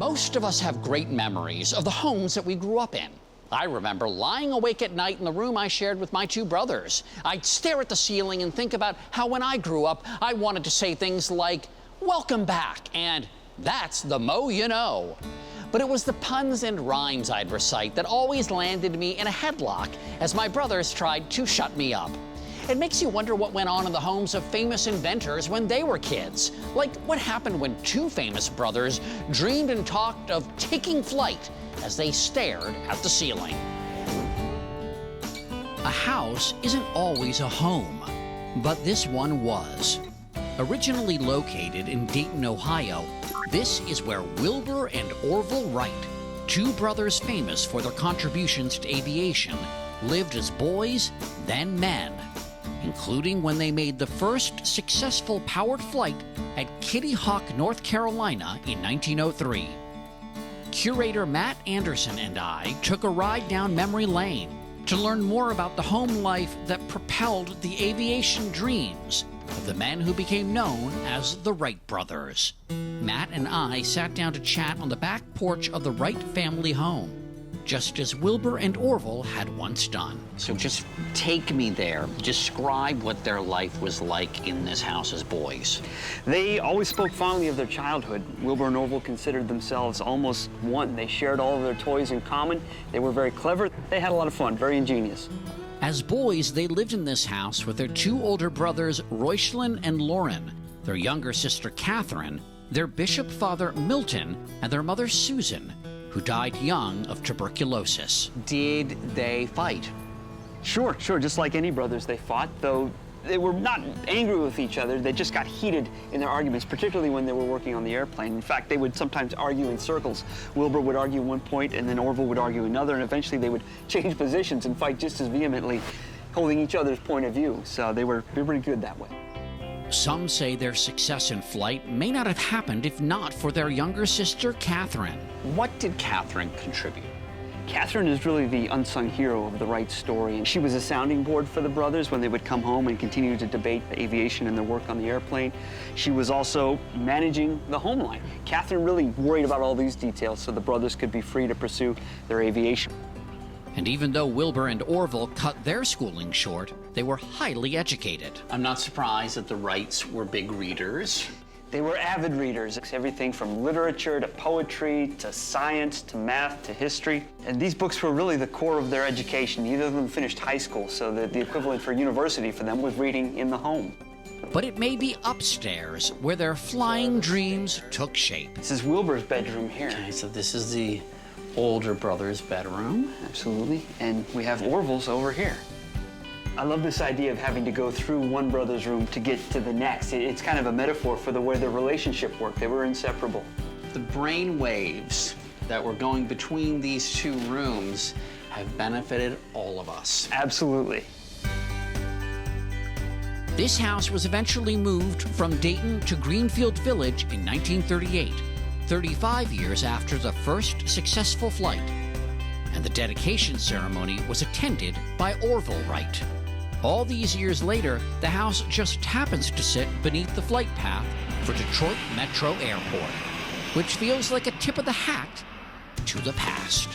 Most of us have great memories of the homes that we grew up in. I remember lying awake at night in the room I shared with my two brothers. I'd stare at the ceiling and think about how when I grew up, I wanted to say things like, "Welcome back," and "That's the mo you know." But it was the puns and rhymes I'd recite that always landed me in a headlock as my brothers tried to shut me up. It makes you wonder what went on in the homes of famous inventors when they were kids. Like what happened when two famous brothers dreamed and talked of taking flight as they stared at the ceiling. A house isn't always a home, but this one was. Originally located in Dayton, Ohio, this is where Wilbur and Orville Wright, two brothers famous for their contributions to aviation, lived as boys, then men, including when they made the first successful powered flight at Kitty Hawk, North Carolina in 1903. Curator Matt Anderson and I took a ride down memory lane to learn more about the home life that propelled the aviation dreams of the men who became known as the Wright Brothers. Matt and I sat down to chat on the back porch of the Wright family home, just as Wilbur and Orville had once done. So just take me there. Describe what their life was like in this house as boys. They always spoke fondly of their childhood. Wilbur and Orville considered themselves almost one. They shared all of their toys in common. They were very clever. They had a lot of fun, very ingenious. As boys, they lived in this house with their two older brothers, Roycelyn and Lauren, their younger sister, Catherine, their bishop father, Milton, and their mother, Susan, who died young of tuberculosis. Did they fight? Sure, just like any brothers, they fought, though they were not angry with each other. They just got heated in their arguments, particularly when they were working on the airplane. In fact, they would sometimes argue in circles. Wilbur would argue one point, and then Orville would argue another, and eventually they would change positions and fight just as vehemently, holding each other's point of view. So they were pretty good that way. Some say their success in flight may not have happened if not for their younger sister, Catherine. What did Catherine contribute? Catherine is really the unsung hero of the Wright story. She was a sounding board for the brothers when they would come home and continue to debate aviation and their work on the airplane. She was also managing the home line. Catherine really worried about all these details so the brothers could be free to pursue their aviation. And even though Wilbur and Orville cut their schooling short, they were highly educated. I'm not surprised that the Wrights were big readers. They were avid readers, everything from literature to poetry to science to math to history. And these books were really the core of their education. Neither of them finished high school, so the equivalent for university for them was reading in the home. But it may be upstairs where their flying dreams took shape. This is Wilbur's bedroom here. Okay, so this is the older brother's bedroom. Absolutely, and we have Orville's over here. I love this idea of having to go through one brother's room to get to the next. It's kind of a metaphor for the way their relationship worked. They were inseparable. The brain waves that were going between these two rooms have benefited all of us. Absolutely. This house was eventually moved from Dayton to Greenfield Village in 1938, 35 years after the first successful flight. And the dedication ceremony was attended by Orville Wright. All these years later, the house just happens to sit beneath the flight path for Detroit Metro Airport, which feels like a tip of the hat to the past.